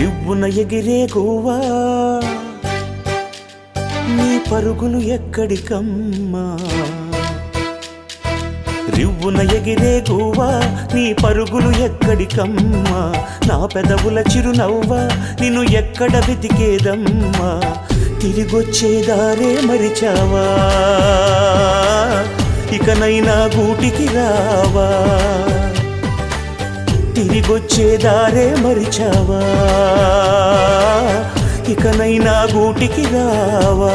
రివ్వున ఎగిరే గువ్వా నీ పరుగులు ఎక్కడికమ్మా రివ్వున ఎగిరే గువ్వా నీ పరుగులు ఎక్కడికమ్మా నా పెదవుల చిరునవ్వా నిన్ను ఎక్కడ వెతికేదమ్మా తిరిగొచ్చేదారే మరిచావా ఇకనైనా గూటికి రావా తిరిగొచ్చేదారే మరిచావా ఇకనైనా గూటికి రావా